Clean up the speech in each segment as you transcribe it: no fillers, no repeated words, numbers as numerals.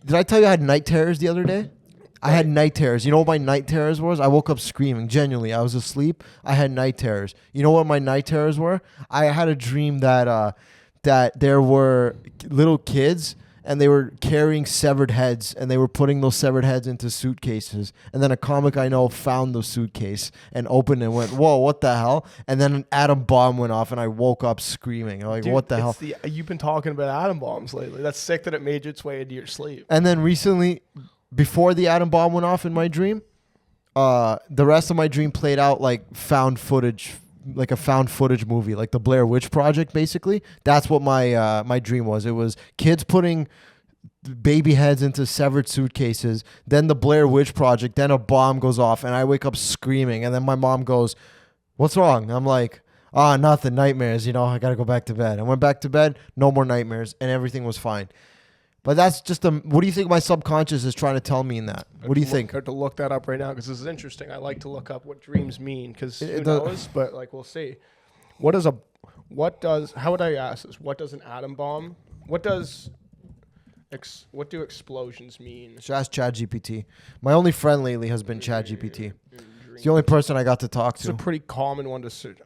Did I tell you I had night terrors the other day? I had night terrors. You know what my night terrors was? I woke up screaming. Genuinely, I was asleep. I had night terrors. You know what my night terrors were? I had a dream that that there were little kids and they were carrying severed heads and they were putting those severed heads into suitcases. And then a comic I know found the suitcase and opened it and went, "Whoa, what the hell?" And then an atom bomb went off and I woke up screaming. I'm like, Dude, what the hell? You've been talking about atom bombs lately. That's sick that it made its way into your sleep. And then recently, before the atom bomb went off in my dream, the rest of my dream played out like found footage, like a found footage movie, like the Blair Witch Project, basically. That's what my my dream was. It was kids putting baby heads into severed suitcases, then the Blair Witch Project, then a bomb goes off, and I wake up screaming, and then my mom goes, "What's wrong?" I'm like, nothing, nightmares, I gotta go back to bed. I went back to bed, no more nightmares, and everything was fine. But that's just what do you think my subconscious is trying to tell me in that? What do you think? I have to look that up right now because this is interesting. I like to look up what dreams mean because who knows, but like we'll see. How would I ask this? What does an atom bomb? What do explosions mean? Just ask ChatGPT. My only friend lately has been ChatGPT. It's the only person I got to talk to. It's a pretty common one to search.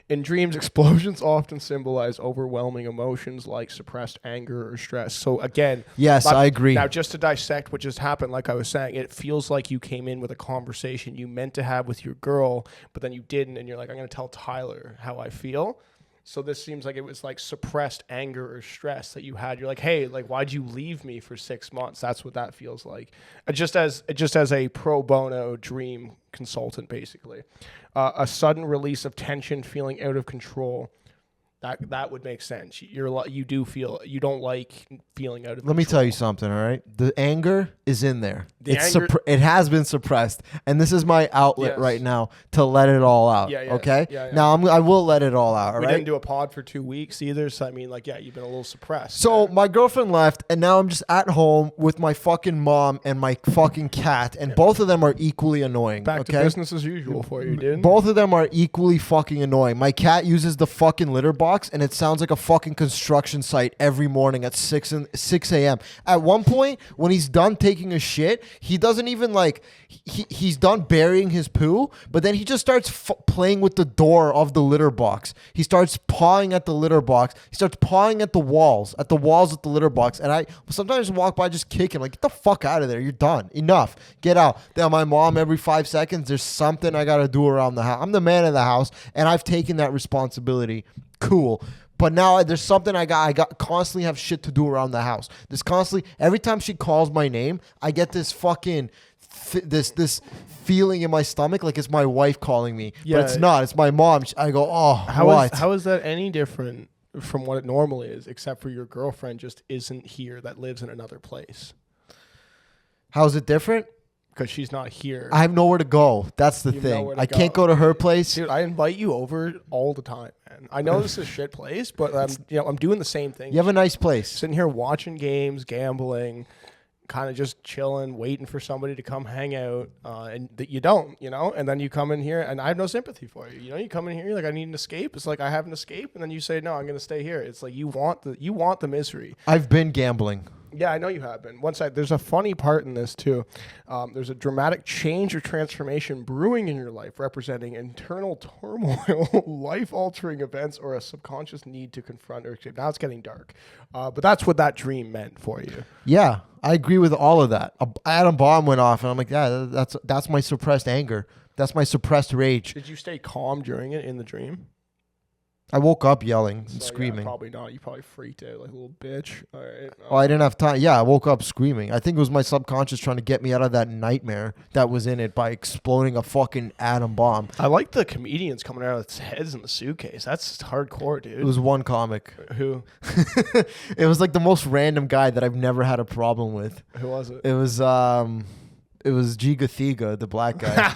In dreams, explosions often symbolize overwhelming emotions like suppressed anger or stress. So again, yes, I agree. Now, just to dissect what just happened, like I was saying, it feels like you came in with a conversation you meant to have with your girl, but then you didn't, and you're like, I'm going to tell Tyler how I feel. So this seems like it was like suppressed anger or stress that you had. You're like, hey, like, why'd you leave me for 6 months? That's what that feels like. Just as a pro bono dream consultant, basically. A sudden release of tension, feeling out of control. That would make sense. You don't like feeling out of control. Let me tell you something, all right? The anger is in there. It has been suppressed, and this is my outlet right now to let it all out. Okay? Yeah. Now I will let it all out. All we right? didn't do a pod for 2 weeks either, so I mean, like, yeah, you've been a little suppressed. So my girlfriend left, and now I'm just at home with my fucking mom and my fucking cat, and both of them are equally annoying. Back to business as usual for you, dude. Both of them are equally fucking annoying. My cat uses the fucking litter box, and it sounds like a fucking construction site every morning at 6 a.m. At one point, when he's done taking a shit, he doesn't even he's done burying his poo, but then he just starts playing with the door of the litter box. He starts pawing at the litter box. He starts pawing at the walls of the litter box, and I sometimes walk by, just kick him, like, get the fuck out of there. You're done. Enough. Get out. Then my mom, every 5 seconds, there's something I got to do around the house. I'm the man of the house, and I've taken that responsibility. Cool. But now there's something I constantly have shit to do around the house. Every time she calls my name, I get this fucking this feeling in my stomach like it's my wife calling me. Yeah. But it's not. It's my mom. I go, how is that any different from what it normally is, except for your girlfriend just isn't here, that lives in another place? How is it different? Because she's not here. I have nowhere to go. That's the thing. I can't go to her place. Dude, I invite you over all the time, man. I know this is a shit place, but I'm doing the same thing. You have a nice place. Sitting here watching games, gambling, kind of just chilling, waiting for somebody to come hang out, and that you don't, and then you come in here, and I have no sympathy for you. You come in here, you're like, I need an escape. It's like, I have an escape, and then you say, no, I'm going to stay here. It's like you want the misery. I've been gambling. Yeah, I know you have been. There's a funny part in this too. There's a dramatic change or transformation brewing in your life, representing internal turmoil, life-altering events, or a subconscious need to confront or escape. Now it's getting dark, but that's what that dream meant for you. Yeah, I agree with all of that. An atom bomb went off, and I'm like, yeah, that's my suppressed anger. That's my suppressed rage. Did you stay calm during it in the dream? I woke up yelling and screaming. Yeah, probably not. You probably freaked out like a little bitch. All right. Oh, I didn't have time. Yeah, I woke up screaming. I think it was my subconscious trying to get me out of that nightmare that was in it by exploding a fucking atom bomb. I like the comedians coming out of its heads in the suitcase. That's hardcore, dude. It was one comic. Who? It was like the most random guy that I've never had a problem with. Who was it? It was Giga Thiga, the black guy.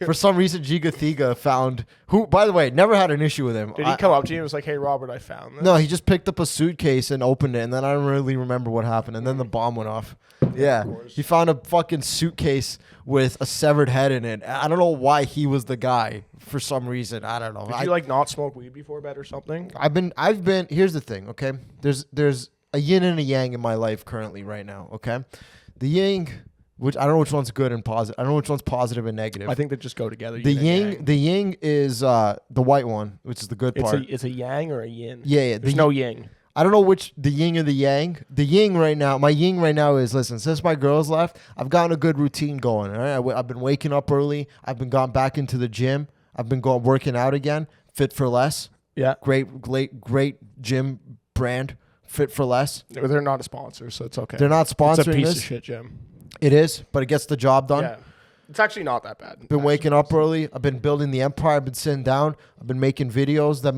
For some reason, Giga Thiga found, who, by the way, never had an issue with him. Did he come up to you and was like, hey, Robert, I found this? No, he just picked up a suitcase and opened it, and then I don't really remember what happened, and then the bomb went off. Yeah. He found a fucking suitcase with a severed head in it. I don't know why he was the guy for some reason. I don't know. Did you not smoke weed before bed or something? I've been, here's the thing, okay? There's a yin and a yang in my life currently right now. Okay, the yin, which I don't know which one's good and positive. I don't know which one's positive and negative. I think they just go together. The yin is the white one, which is the good part. It's a yang or a yin. Yeah. There's no yin. I don't know which, the yin or the yang. The yin right now, my yin right now is, listen, since my girls left, I've gotten a good routine going. All right? I've been waking up early. I've been gone back into the gym. I've been going working out again. Fit for Less. Yeah. Great gym brand. Fit for Less. They're not a sponsor, so it's okay. They're not sponsoring It's a piece this. of shit gym. It is, but it gets the job done. Yeah. It's actually not that bad. Been waking up early. I've been building the empire. I've been sitting down. I've been making videos that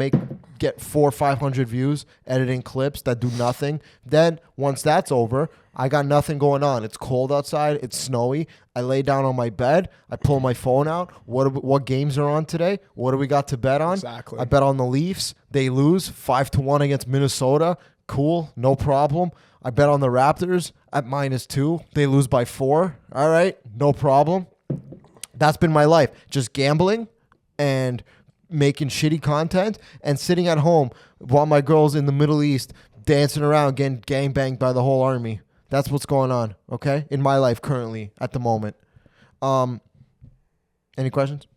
get 400 or 500 views, editing clips that do nothing. Then once that's over, I got nothing going on. It's cold outside. It's snowy. I lay down on my bed. I pull my phone out. What games are on today? What do we got to bet on? Exactly. I bet on the Leafs. They lose 5-1 against Minnesota. Cool. No problem. I bet on the Raptors at -2. They lose by 4. All right. No problem. That's been my life. Just gambling and making shitty content and sitting at home while my girl's in the Middle East dancing around getting gangbanged by the whole army. That's what's going on, okay? In my life currently at the moment. Any questions?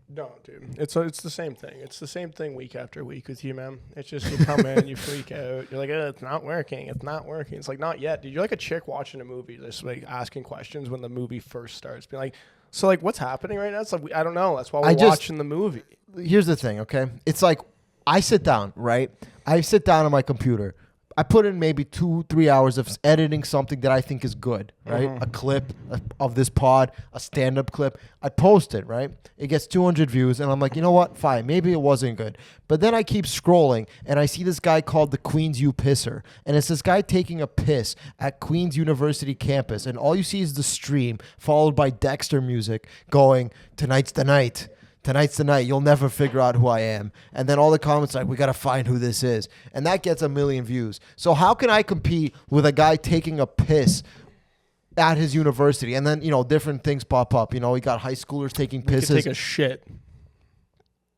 No, dude. It's the same thing. It's the same thing week after week with you, man. It's just you come in, you freak out. You're like, it's not working. It's not working. It's like, not yet, dude. You're like a chick watching a movie, just like asking questions when the movie first starts. Being like, so like, what's happening right now? It's like, I don't know. That's why we're watching the movie. Here's the thing, okay? It's like I sit down, right? I sit down on my computer. I put in maybe 2-3 hours of editing something that I think is good, right? A clip of this pod, a stand-up clip. I post it, right? It gets 200 views, and I'm like, you know what? Fine, maybe it wasn't good. But then I keep scrolling, and I see this guy called the Queens U Pisser, and it's this guy taking a piss at Queens University campus, and all you see is the stream, followed by Dexter music going, tonight's the night. Tonight's the night. You'll never figure out who I am. And then all the comments like, we got to find who this is. And that gets 1 million views. So how can I compete with a guy taking a piss at his university? And then, different things pop up. We got high schoolers taking pisses. You could take a shit.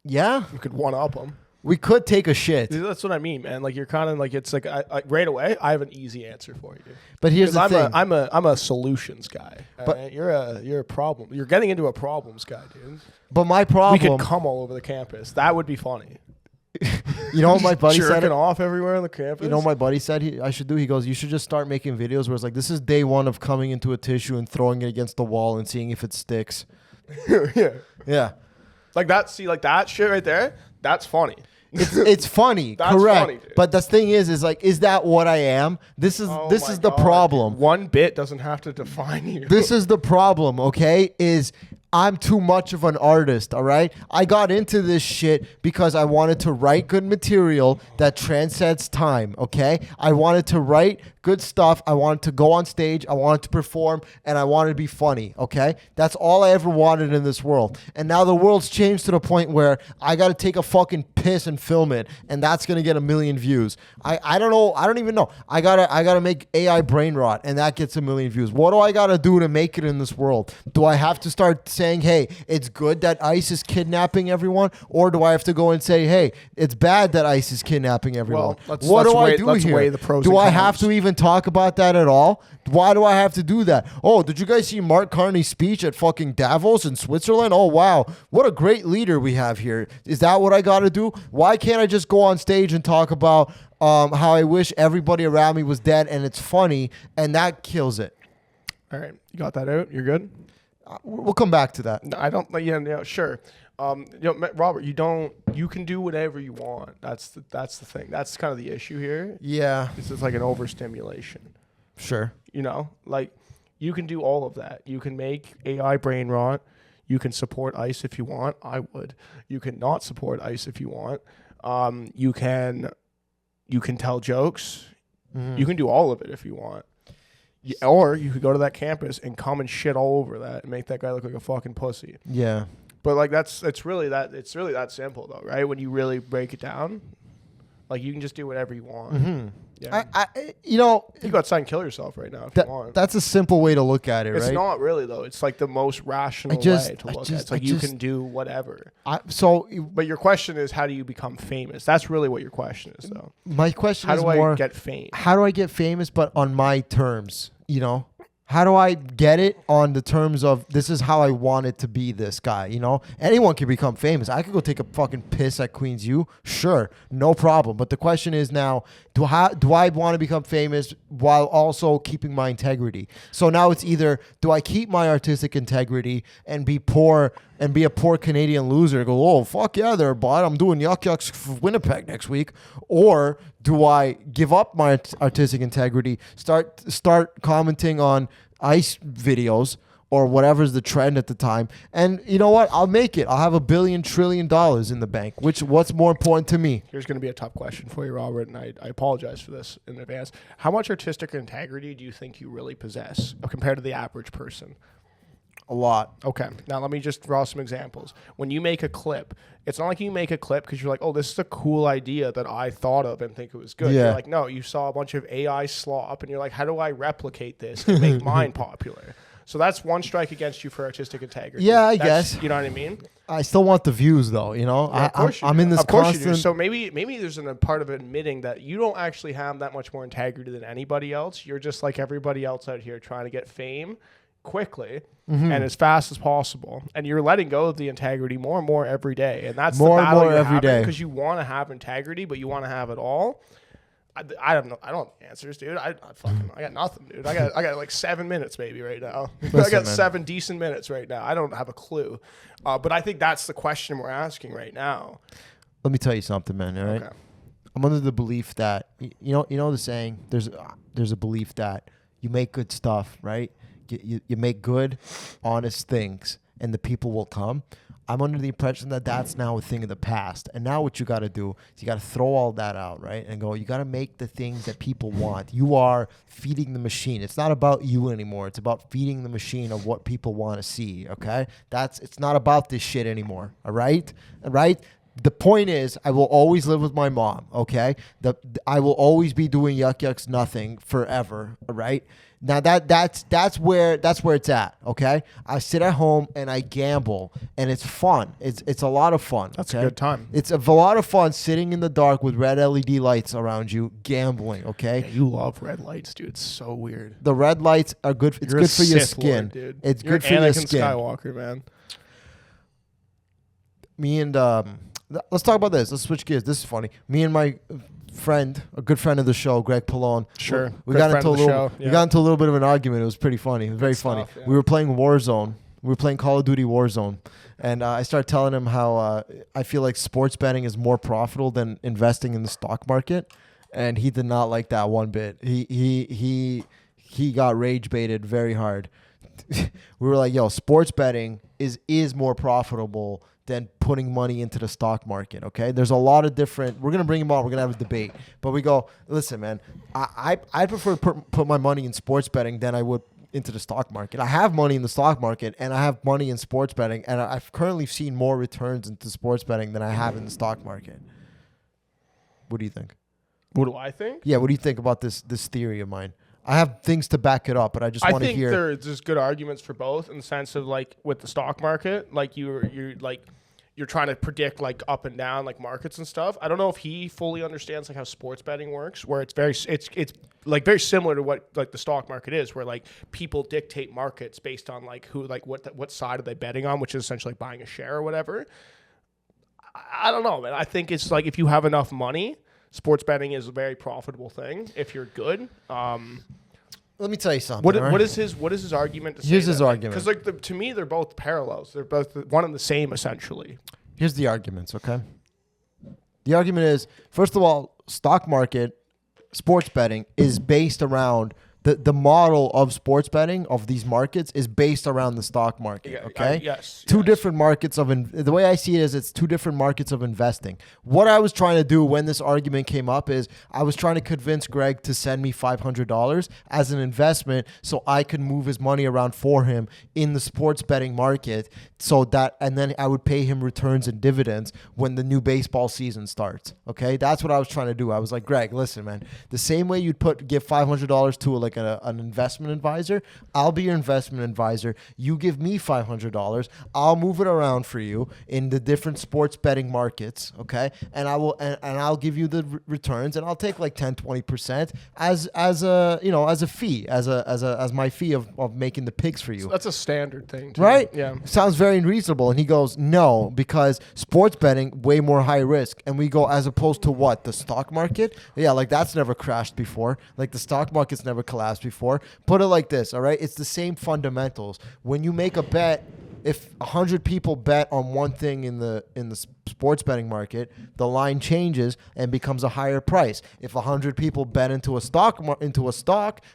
Yeah. You could one-up them. We could take a shit. That's what I mean, man. Like, you're kind of like, it's like, I right away, I have an easy answer for you. But here's the thing. I'm a solutions guy. But right? You're a problem. You're getting into a problems guy, dude. But my problem. We could come all over the campus. That would be funny. You know what my buddy said? Jerking off everywhere on the campus. You know what my buddy said I should do? He goes, you should just start making videos where it's like, this is day one of coming into a tissue and throwing it against the wall and seeing if it sticks. Yeah. Yeah. Like that. See, like that shit right there. That's funny. It's funny, That's correct? Funny, but the thing is like, is that what I am? This is the problem. One bit doesn't have to define you. This is the problem, okay? Is I'm too much of an artist, all right? I got into this shit because I wanted to write good material that transcends time, okay? I wanted to write good stuff. I wanted to go on stage. I wanted to perform, and I wanted to be funny, okay? That's all I ever wanted in this world. And now the world's changed to the point where I got to take a fucking piss and film it, and that's going to get 1 million views. I don't know. I don't even know. I gotta make AI brain rot, and that gets 1 million views. What do I got to do to make it in this world? Do I have to start saying, hey, it's good that ICE is kidnapping everyone? Or do I have to go and say, hey, it's bad that ICE is kidnapping everyone? Well, what do I do let's here? weigh the pros Do and I cons. have to even talk about that at all? Why do I have to do that? Oh, did you guys see Mark Carney's speech at fucking Davos in Switzerland? Oh, wow. What a great leader we have here. Is that what I got to do? Why can't I just go on stage and talk about how I wish everybody around me was dead and it's funny, and that kills it? All right. You got that out? You're good? We'll come back to that. No, I don't. Yeah, sure. Robert, you can do whatever you want. That's the thing. That's kind of the issue here. Yeah. This is like an overstimulation. Sure. Like you can do all of that. You can make AI brain rot. You can support ICE if you want. I would. You can not support ICE if you want. You can tell jokes. Mm-hmm. You can do all of it if you want. Or you could go to that campus and come and shit all over that and make that guy look like a fucking pussy. Yeah. But like it's really that simple though, right? When you really break it down. Like you can just do whatever you want. Mm-hmm. Yeah. You know, You go outside and kill yourself right now if you want. that's a simple way to look at it, right? It's not really though. It's like the most rational way to look at it. It's like you can do whatever. But your question is, how do you become famous? That's really what your question is, though. My question is how do more, I get fame? How do I get famous, but on my terms? You know, how do I get it on the terms of this is how I want it to be? This guy, you know, anyone can become famous. I could go take a fucking piss at Queens U, sure, no problem. But the question is now, do I want to become famous while also keeping my integrity? So now it's either do I keep my artistic integrity and be poor and be a poor Canadian loser and go, oh fuck yeah, there, bud, I'm doing yuck yucks for Winnipeg next week, or do I give up my artistic integrity, start commenting on ice videos or whatever's the trend at the time, and you know what? I'll make it. I'll have $1 billion trillion in the bank. What's more important to me? Here's going to be a tough question for you, Robert, and I apologize for this in advance. How much artistic integrity do you think you really possess compared to the average person? A lot. Okay. Now let me just draw some examples. When you make a clip, it's not like you make a clip because you're like, oh, this is a cool idea that I thought of and think it was good. Yeah. You're like, no, you saw a bunch of AI slop and you're like, how do I replicate this and make mine popular? So that's one strike against you for artistic integrity. Yeah, I guess. You know what I mean? I still want the views, though. You know, Yeah, I'm in this of course constant. you do. So maybe there's a part of admitting that you don't actually have that much more integrity than anybody else. You're just like everybody else out here trying to get fame quickly and as fast as possible, and you're letting go of the integrity more and more every day, and that's more the battle and more you're every day because you want to have integrity, but you want to have it all. I don't know. I don't have answers, dude. I got nothing, dude. I got like 7 minutes maybe right now. Listen, I got man. 7 decent minutes right now. I don't have a clue, but I think that's the question we're asking right now. Let me tell you something, man. All right. Okay. I'm under the belief that you know the saying. There's a belief that you make good stuff, right? You make good, honest things, and the people will come. I'm under the impression that that's now a thing of the past. And now what you got to do is you got to throw all that out, right? And go, you got to make the things that people want. You are feeding the machine. It's not about you anymore. It's about feeding the machine of what people want to see, okay? It's not about this shit anymore, all right? All right? The point is, I will always live with my mom, okay? I will always be doing yuck yucks nothing forever, all right? Now that's where it's at, okay? I sit at home and I gamble, and it's fun. It's a lot of fun. That's okay? a good time. It's a lot of fun sitting in the dark with red LED lights around you, gambling, okay? Yeah, you love red lights, dude. It's so weird. The red lights are good. It's You're good for your Sith skin. Lord, dude. It's You're good for your Anakin skin. Skywalker, man. Me and let's talk about this. Let's switch gears. This is funny. Me and my friend, a good friend of the show, Greg Pallone. Sure. We Good got friend into a of the little. show, We yeah. got into a little bit of an argument. It was pretty funny. It was very funny. stuff, yeah. We were playing Warzone. We were playing Call of Duty Warzone, and I started telling him how I feel like sports betting is more profitable than investing in the stock market, and he did not like that one bit. He got rage baited very hard. We were like, "Yo, sports betting is more profitable than putting money into the stock market." Okay, there's a lot of different. We're gonna bring him on. We're gonna have a debate, but we go. Listen, man, I prefer to put my money in sports betting than I would into the stock market. I have money in the stock market and I have money in sports betting, and I've currently seen more returns into sports betting than I have in the stock market. What do you think? What do I think? Yeah, what do you think about this theory of mine? I have things to back it up, but I just want to hear. I think there's good arguments for both in the sense of like with the stock market, like you're trying to predict like up and down like markets and stuff. I don't know if he fully understands like how sports betting works, where it's like very similar to what like the stock market is, where like people dictate markets based on like who like what side are they betting on, which is essentially like buying a share or whatever. I don't know, man. I think it's like if you have enough money, sports betting is a very profitable thing if you're good. Let me tell you something. What is his argument to say? Here's his argument. Because like to me, they're both parallels. They're both one and the same essentially. Here's the arguments, okay? The argument is, first of all, stock market, sports betting is based around the model of sports betting of these markets is based around the stock market. Okay. Yes. Two different markets of the way I see it is it's two different markets of investing. What I was trying to do when this argument came up is I was trying to convince Greg to send me $500 as an investment so I could move his money around for him in the sports betting market, and then I would pay him returns and dividends when the new baseball season starts. Okay, that's what I was trying to do. I was like, Greg, listen, man, the same way you'd give $500 to an investment advisor, I'll be your investment advisor. You give me $500, I'll move it around for you in the different sports betting markets, okay? And I'll give you the returns, and I'll take like 10-20% as a fee, as my fee of making the picks for you. So that's a standard thing, too. Right? Yeah. Sounds very reasonable. And he goes, no, because sports betting, way more high risk. And we go, as opposed to what? The stock market? Yeah, like that's never crashed before. Like the stock market's never collapsed before. Put it like this, all right? It's the same fundamentals. When you make a bet, if 100 people bet on one thing in the sports betting market, the line changes and becomes a higher price. If 100 people bet into a stock,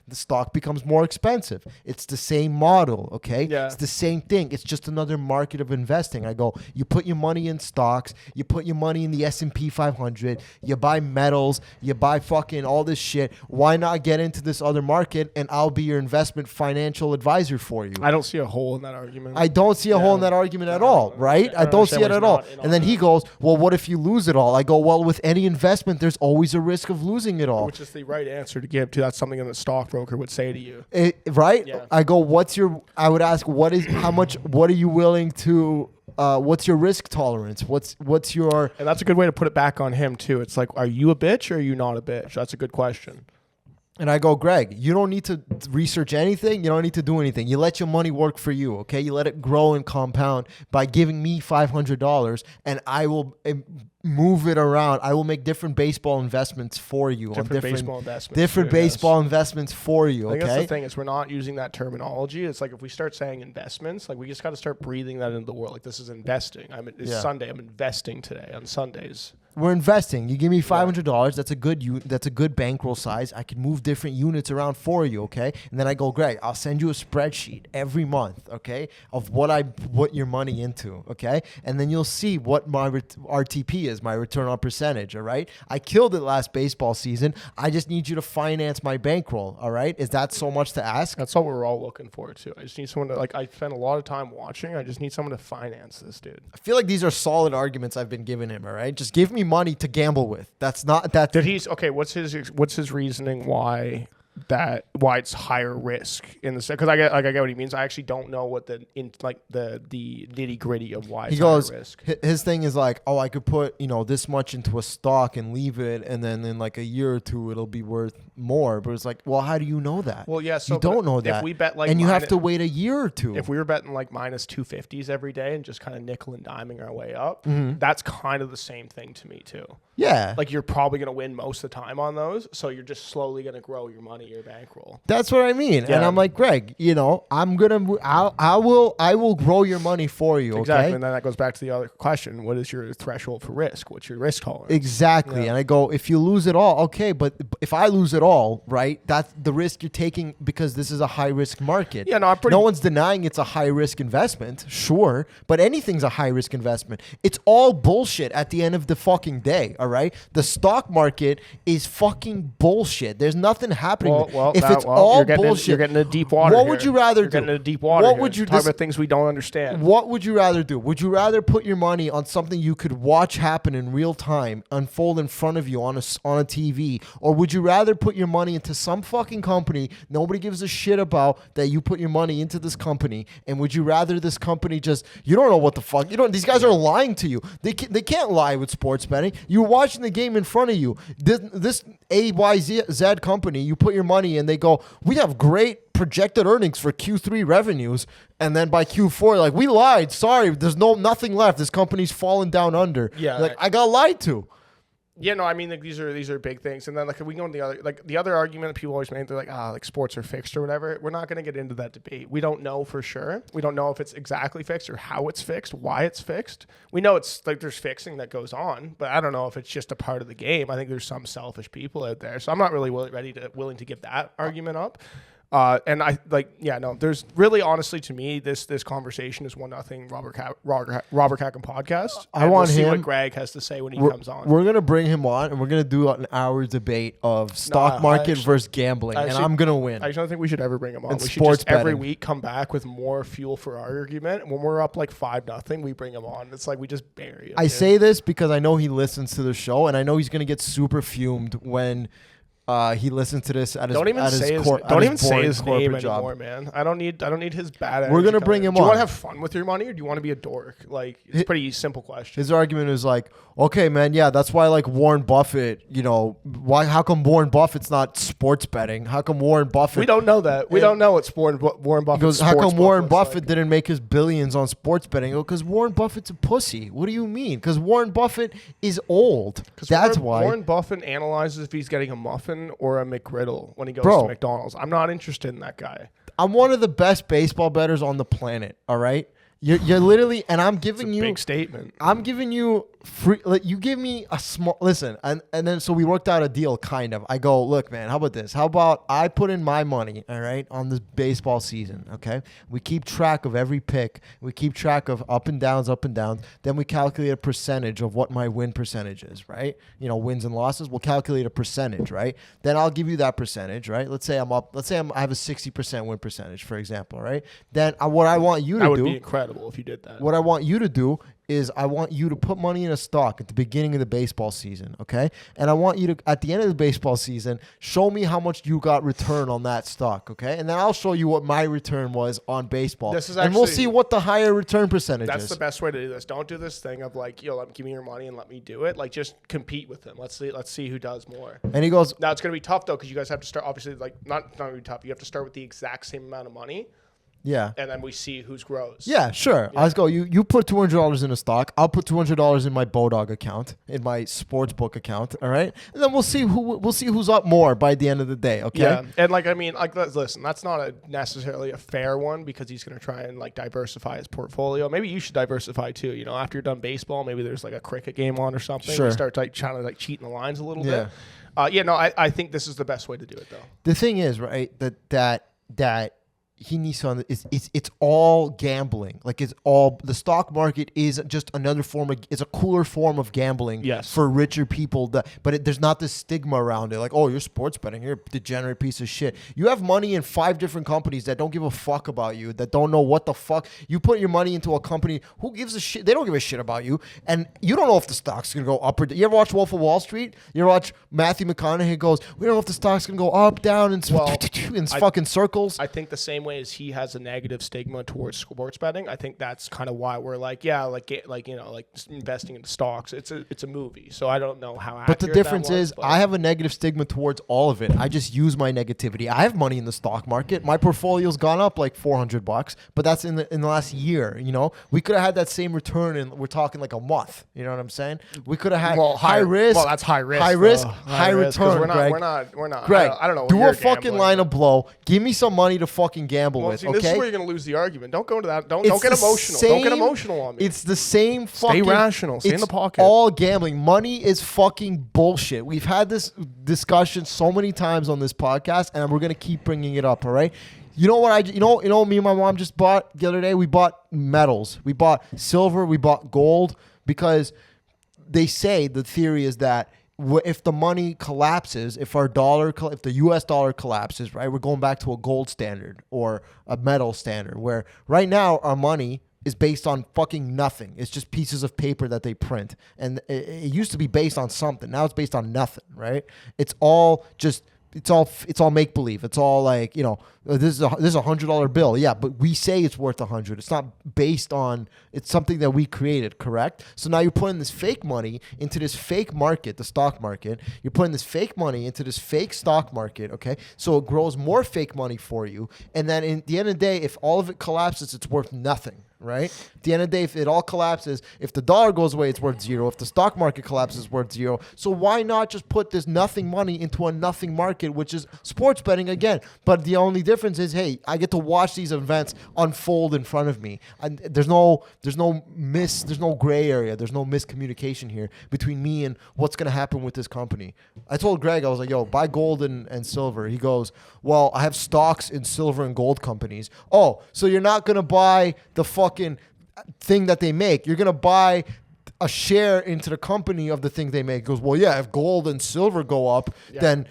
the stock becomes more expensive. It's the same model, okay? Yeah. It's the same thing. It's just another market of investing. I go, you put your money in stocks, you put your money in the S&P 500, you buy metals, you buy fucking all this shit. Why not get into this other market and I'll be your investment financial advisor for you? I don't see a hole in that argument. I don't see a hole in that argument at all, right? I don't see it at all. And then he goes, well, what if you lose it all? I go, well, with any investment, there's always a risk of losing it all. Which is the right answer to give to. That's something that a stockbroker would say to you. Right? Yeah. I go, I would ask, what are you willing to, what's your risk tolerance? What's your... And that's a good way to put it back on him, too. It's like, are you a bitch or are you not a bitch? That's a good question. And I go, Greg, you don't need to research anything. You don't need to do anything. You let your money work for you, okay? You let it grow and compound by giving me $500, and I will move it around. I will make different baseball investments for you. Different baseball investments. Investments for you, okay? I think that's the thing is we're not using that terminology. It's like if we start saying investments, like we just got to start breathing that into the world. Like this is investing. It's Sunday. I'm investing today on Sundays. We're investing. You give me $500. That's a good bankroll size. I can move different units around for you, okay? And then I go, Greg, I'll send you a spreadsheet every month, okay, of what I put your money into, okay? And then you'll see what my RTP is, my return on percentage, all right? I killed it last baseball season. I just need you to finance my bankroll, all right? Is that so much to ask? That's what we're all looking for, too. I just need someone to, I spend a lot of time watching. I just need someone to finance this, dude. I feel like these are solid arguments I've been giving him, all right? Just give me money to gamble with. That's not that. What's his reasoning why it's higher risk in the because I get what he means. I actually don't know what the nitty gritty of why it's higher risk. His thing is like, I could put this much into a stock and leave it, and then in like a year or two it'll be worth more. But it's like, well, how do you know that? Well, yeah, so you don't know that. If we bet and you have to wait a year or two. If we were betting like minus 250s every day and just kind of nickel and diming our way up, that's kind of the same thing to me too. Yeah, like you're probably gonna win most of the time on those, so you're just slowly gonna grow your money, your bankroll. That's what I mean. Yeah. And I'm like, Greg, I will grow your money for you. Exactly. Okay? And then that goes back to the other question: what is your threshold for risk? What's your risk tolerance? Exactly. Yeah. And I go, if you lose it all, okay, but if I lose it all, right, that's the risk you're taking because this is a high risk market. Yeah, no, no one's denying it's a high risk investment, sure, but anything's a high risk investment. It's all bullshit at the end of the fucking day. All right, the stock market is fucking bullshit. There's nothing happening. All bullshit, you're getting into deep water. What would you rather do? Getting into deep water. What would you talk about things we don't understand? What would you rather do? Would you rather put your money on something you could watch happen in real time, unfold in front of you on a TV, or would you rather put your money into some fucking company nobody gives a shit about that you put your money into this company, and would you rather this company just you don't know what the fuck these guys are lying to you. They can't lie with sports betting. You're watching the game in front of you. This AYZ company, you put your money in, they go, we have great projected earnings for Q3 revenues, and then by Q4, like, we lied. Sorry, there's nothing left. This company's fallen down under. Yeah, like I got lied to. Yeah, no, I mean, like, these are big things, and then like if we go on the other argument that people always make, they're like, like sports are fixed or whatever. We're not going to get into that debate. We don't know for sure. We don't know if it's exactly fixed or how it's fixed, why it's fixed. We know it's like there's fixing that goes on, but I don't know if it's just a part of the game. I think there's some selfish people out there, so I'm not really willing to give that argument up. And I there's really, honestly, to me, this conversation is 1-0 Robert Khakham podcast. I want we'll see him. what Greg has to say when he comes on. We're gonna bring him on, and we're gonna do an hour debate of stock market versus gambling, and I'm gonna win. I don't think we should ever bring him on. And we should sports just every betting. week come back with more fuel for our argument. When we're up like 5-0, we bring him on. It's like we just bury him. I say this because I know he listens to the show, and I know he's gonna get super fumed when he listens to this at his don't even say his name anymore, man. I don't need his bad. We're gonna bring him on. Do you want to have fun with your money, or do you want to be a dork? Like, it's a pretty simple question. His argument is like, okay, man, yeah, that's why like Warren Buffett. You know, how come Warren Buffett's not sports betting? How come Warren Buffett? We don't know that. We don't know what Warren Buffett goes. How come Warren Buffett like? Didn't make his billions on sports betting? Because Warren Buffett's a pussy. What do you mean? Because Warren Buffett is old. That's why. Warren Buffett analyzes if he's getting a muffin or a McGriddle when he goes to McDonald's. I'm not interested in that guy. I'm one of the best baseball bettors on the planet. All right. You're literally, and I'm giving you big statement. I'm giving you free. Like, you give me a small listen, and then so we worked out a deal, kind of. I go, look, man, how about this? How about I put in my money, all right, on this baseball season? Okay, we keep track of every pick. We keep track of up and downs. Then we calculate a percentage of what my win percentage is, right? You know, wins and losses. We'll calculate a percentage, right? Then I'll give you that percentage, right? Let's say I'm up. Let's say I have a 60% win percentage, for example, right? Then what I want you to do. That would be incredible if you did that. What I want you to do is I want you to put money in a stock at the beginning of the baseball season, okay? And I want you to, at the end of the baseball season, show me how much you got return on that stock, okay? And then I'll show you what my return was on baseball. And we'll see what the higher return percentage is. That's the best way to do this. Don't do this thing of like, give me your money and let me do it. Like, just compete with them. Let's see who does more. And he goes, now it's going to be tough though, because you guys have to start, obviously, like, not going to be tough. You have to start with the exact same amount of money. Yeah. And then we see whose grows. Yeah, sure. Yeah. Let's go. You put $200 in a stock. I'll put $200 in my Bodog account, in my sportsbook account. All right, and then we'll see who's up more by the end of the day. Okay. Yeah, and like, I mean, like, listen, that's not necessarily a fair one, because he's going to try and like diversify his portfolio. Maybe you should diversify too. You know, after you're done baseball, maybe there's like a cricket game on or something. Sure. You start like trying to like cheating the lines a little bit. I think this is the best way to do it though. The thing is, right, that he needs to it's all gambling. Like, it's all, the stock market is just another form of, it's a cooler form of gambling. Yes. For richer people, there's not this stigma around it, like, oh, you're sports betting, you're a degenerate piece of shit. You have money in 5 different companies that don't give a fuck about you, that don't know what the fuck. You put your money into a company, who gives a shit? They don't give a shit about you, and you don't know if the stock's gonna go up or down. You ever watch Wolf of Wall Street? You ever watch Matthew McConaughey goes, we don't know if the stock's gonna go up, down, and in fucking circles. I think the same way as he has a negative stigma towards sports betting, I think that's kind of why we're like, yeah, like investing in stocks. It's a movie, so I don't know how. But the difference is, I have a negative stigma towards all of it. I just use my negativity. I have money in the stock market. My portfolio's gone up like $400, but that's in the last year. You know, we could have had that same return, and we're talking like a month. You know what I'm saying? We could have had high risk. Well, that's high risk. High risk, high return. We're not. Greg, I don't know. Do a fucking line of blow. Give me some money to fucking gamble with. See, okay. This is where you're gonna lose the argument. Don't go to that. Don't get emotional. Don't get emotional on me. It's the same fucking. Stay rational. Stay in the pocket. All gambling. Money is fucking bullshit. We've had this discussion so many times on this podcast, and we're gonna keep bringing it up. All right. You know what you know me and my mom just bought the other day? We bought metals. We bought silver. We bought gold, because they say, the theory is that if the money collapses, if the U.S. dollar collapses, right, we're going back to a gold standard or a metal standard, where right now our money is based on fucking nothing. It's just pieces of paper that they print. And it used to be based on something. Now it's based on nothing, right? It's all just... It's all make believe. It's all like, you know, this is a $100 bill. Yeah, but we say it's worth 100. It's not based on. It's something that we created, correct? So now you're putting this fake money into this fake market, the stock market. You're putting this fake money into this fake stock market. Okay, so it grows more fake money for you, and then in the end of the day, if all of it collapses, it's worth nothing. right? At the end of the day, if it all collapses, if the dollar goes away, it's worth zero. If the stock market collapses, it's worth zero. So why not just put this nothing money into a nothing market, which is sports betting again? But the only difference is, hey, I get to watch these events unfold in front of me. And there's no gray area. There's no miscommunication here between me and what's going to happen with this company. I told Greg, I was like, yo, buy gold and silver. He goes, well, I have stocks in silver and gold companies. Oh, so you're not going to buy the fucking thing that they make. You're going to buy a share into the company of the thing they make. He goes, well, yeah, if gold and silver go up, then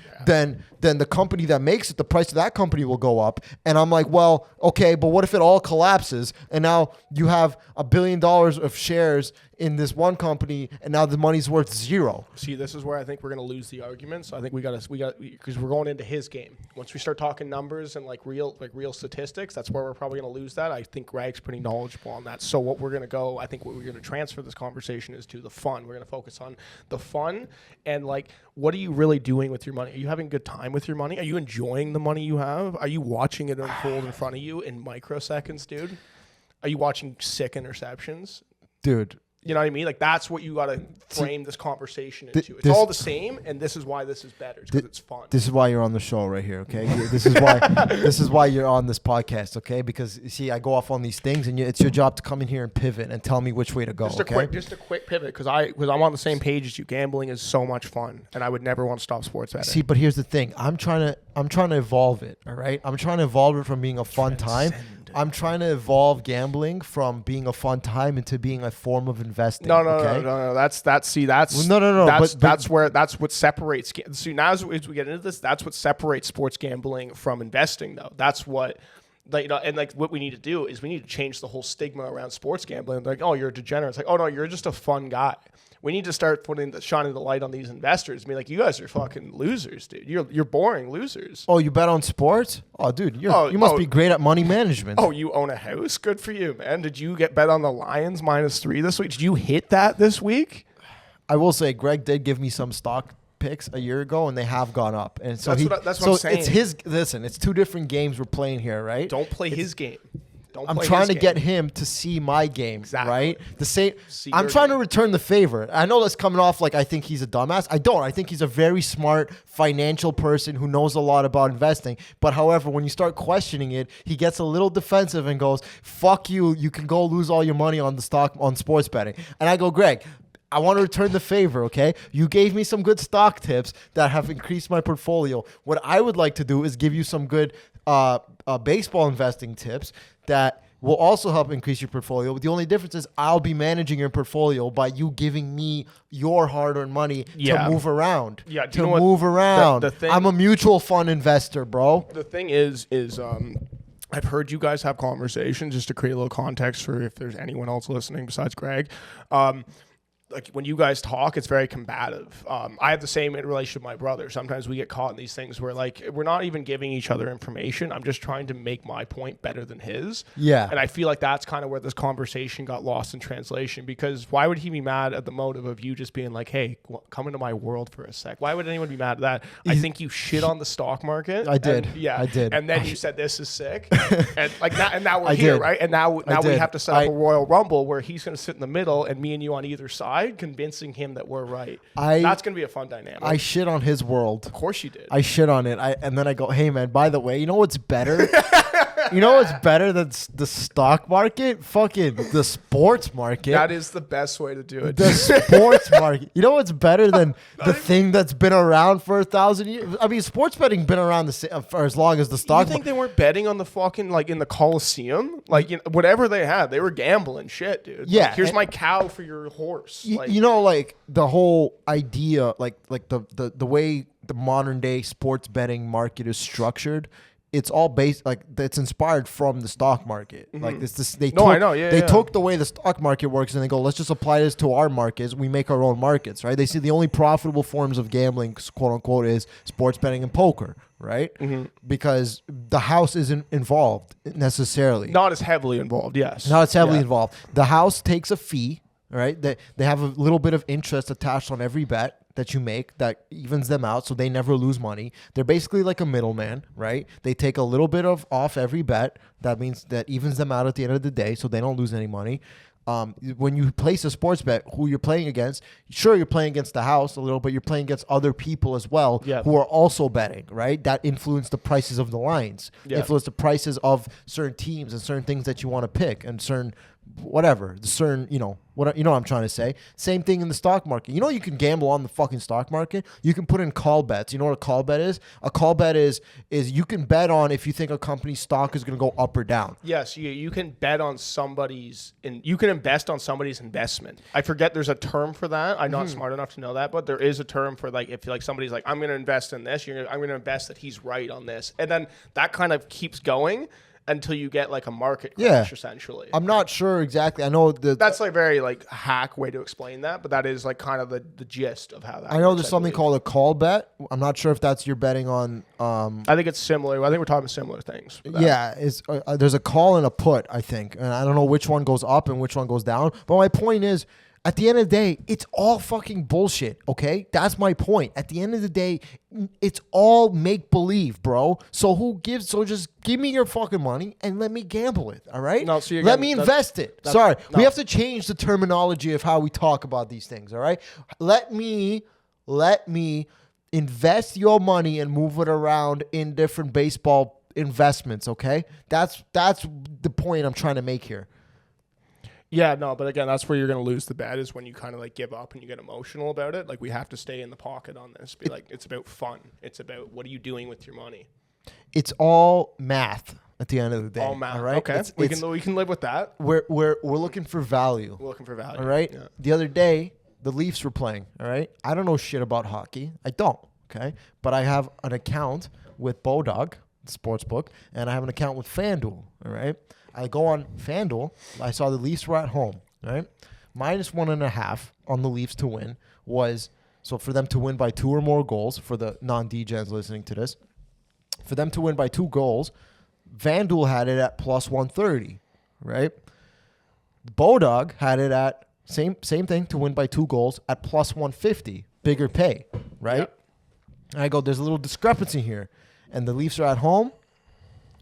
the company that makes it, the price of that company will go up. And I'm like, well, okay, but what if it all collapses and now you have $1 billion of shares in this one company and now the money's worth zero? See, this is where I think we're going to lose the argument. So I think we got because we're going into his game. Once we start talking numbers and like real statistics, that's where we're probably going to lose that. I think Greg's pretty knowledgeable on that. So what we're going to go, I think what we're going to transfer this conversation is to the fun. We're going to focus on the fun and like, what are you really doing with your money? Are you having a good time with your money? Are you enjoying the money you have? Are you watching it unfold in front of you in microseconds, dude? Are you watching sick interceptions? Dude. You know what I mean? Like, that's what you got to frame this conversation into. It's all the same, and this is why this is better. It's because it's fun. This is why you're on the show right here, okay? This is why you're on this podcast, okay? Because, you see, I go off on these things, and it's your job to come in here and pivot and tell me which way to go, just a quick pivot, because I'm on the same page as you. Gambling is so much fun, and I would never want to stop sports betting. See, but here's the thing. I'm trying to evolve it, all right? I'm trying to evolve it from being a fun time. I'm trying to evolve gambling from being a fun time into being a form of investing. No. That's what separates. See, now as we get into this, that's what separates sports gambling from investing, though. That's what. Like, you know, and like what we need to do is we need to change the whole stigma around sports gambling. Like, oh, you're a degenerate. It's like, oh no, you're just a fun guy. We need to start shining the light on these investors. I mean, like, you guys are fucking losers, dude. You're boring losers. Oh, you bet on sports? Oh, dude, you must be great at money management. Oh, you own a house? Good for you, man. Did you bet on the Lions -3 this week? Did you hit that this week? I will say, Greg did give me some stock picks a year ago, and they have gone up. And so that's what I'm saying. It's his. Listen, it's two different games we're playing here, right? Don't play his game. I'm trying to get him to see my game, exactly. Right? I'm trying to return the favor. I know that's coming off like I think he's a dumbass. I don't. I think he's a very smart financial person who knows a lot about investing. But however, when you start questioning it, he gets a little defensive and goes, "Fuck you! You can go lose all your money on sports betting." And I go, Greg, I want to return the favor, okay? You gave me some good stock tips that have increased my portfolio. What I would like to do is give you some good baseball investing tips that will also help increase your portfolio. The only difference is I'll be managing your portfolio by you giving me your hard-earned money to move around. Yeah, to move around. I'm a mutual fund investor, bro. The thing is I've heard you guys have conversations, just to create a little context for if there's anyone else listening besides Greg. Like, when you guys talk, it's very combative. I have the same relationship with my brother. Sometimes we get caught in these things where, like, we're not even giving each other information. I'm just trying to make my point better than his. Yeah. And I feel like that's kind of where this conversation got lost in translation, because why would he be mad at the motive of you just being like, hey, come into my world for a sec? Why would anyone be mad at that? I think you shit on the stock market. I did. I did. And then you said, this is sick. and now we're here, right? And now we have to set up a Royal Rumble where he's going to sit in the middle and me and you on either side, convincing him that we're right. That's going to be a fun dynamic. I shit on his world. Of course you did. I shit on it. And then I go, hey, man, by the way, you know what's better? You know what's better than the stock market? Fucking the sports market. That is the best way to do it. The sports market. You know what's better than the thing that's been around for 1,000 years? I mean, sports betting been around for as long as the stock market. You think they weren't betting on the fucking, like, in the Coliseum? Like, you know, whatever they had, they were gambling shit, dude. Yeah. Like, here's my cow for your horse. You know, like, the whole idea, like the way the modern day sports betting market is structured, it's all based, like, it's inspired from the stock market. Mm-hmm. Like, they took the way the stock market works and they go, let's just apply this to our markets. We make our own markets, right? They see the only profitable forms of gambling, quote unquote, is sports betting and poker, right? Mm-hmm. Because the house isn't involved necessarily. Not as heavily involved, yes. Not as heavily involved. The house takes a fee, right? They have a little bit of interest attached on every bet. that you make that evens them out so they never lose money. They're basically like a middleman, right? They take a little bit of off every bet. That means that evens them out at the end of the day so they don't lose any money. When you place a sports bet, who you're playing against, sure, you're playing against the house a little, but you're playing against other people as well who are also betting, right? That influence the prices of the lines, influence the prices of certain teams and certain things that you want to pick and certain whatever, the certain, what I'm trying to say. Same thing in the stock market. You can gamble on the fucking stock market. You can put in call bets. You know what a call bet is? A call bet is you can bet on if you think a company's stock is going to go up or down. Yes, you can bet on you can invest on somebody's investment. I forget there's a term for that. I'm not smart enough to know that, but there is a term for like if like somebody's like, I'm going to invest in this, I'm going to invest that he's right on this. And then that kind of keeps going until you get like a market crash, essentially. I'm not sure exactly. I know that's like very like hack way to explain that, but that is like kind of the gist of how that. I know there's something called a call bet. I'm not sure if that's you're betting on. I think it's similar. I think we're talking similar things. Yeah, there's a call and a put, I think, and I don't know which one goes up and which one goes down. But my point is, at the end of the day, it's all fucking bullshit, okay? That's my point. At the end of the day, it's all make-believe, bro. So just give me your fucking money and let me gamble it, all right? No, so let me invest it. Sorry. No. We have to change the terminology of how we talk about these things, all right? Let me invest your money and move it around in different baseball investments, okay? That's the point I'm trying to make here. Yeah, no, but again, that's where you're going to lose the bet is when you kind of like give up and you get emotional about it. Like we have to stay in the pocket on this. It's about fun. It's about what are you doing with your money. It's all math at the end of the day. All math, all right? Okay. We can live with that. We're looking for value. We're looking for value. All right? Yeah. The other day, the Leafs were playing, all right? I don't know shit about hockey. I don't, okay? But I have an account with Bodog, the sportsbook, and I have an account with FanDuel, all right? I go on FanDuel. I saw the Leafs were at home, right? -1.5 on the Leafs to win was, so for them to win by 2 or more goals, for the non-DGens listening to this, for them to win by 2 goals, FanDuel had it at +130, right? Bodog had it at, same thing, to win by 2 goals at +150, bigger pay, right? Yep. And I go, there's a little discrepancy here. And the Leafs are at home,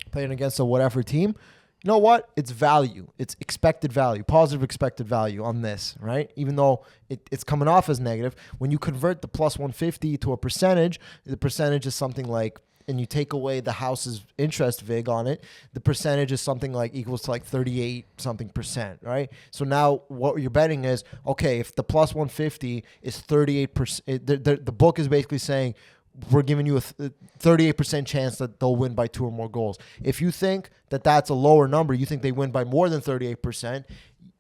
playing against a whatever team. You know what? It's value. It's expected value, positive expected value on this, right? Even though it's coming off as negative. When you convert the +150 to a percentage, the percentage is something like, and you take away the house's interest vig on it, the percentage is something like equals to like 38 something percent, right? So now what you're betting is, okay, if the +150 is 38%, the book is basically saying, we're giving you a 38% chance that they'll win by 2 or more goals. If you think that that's a lower number, you think they win by more than 38%,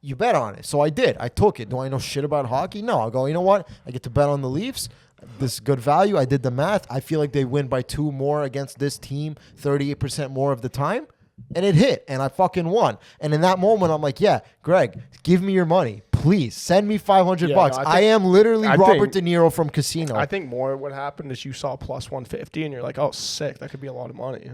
you bet on it. So I did. I took it. Do I know shit about hockey? No. I go, you know what? I get to bet on the Leafs. This is good value. I did the math. I feel like they win by 2 more against this team 38% more of the time. And it hit, and I fucking won. And in that moment, I'm like, yeah, Greg, give me your money. Please, send me $500 bucks. No, I am literally Robert De Niro from Casino. I think more what happened is you saw +150, and you're like, oh, sick. That could be a lot of money.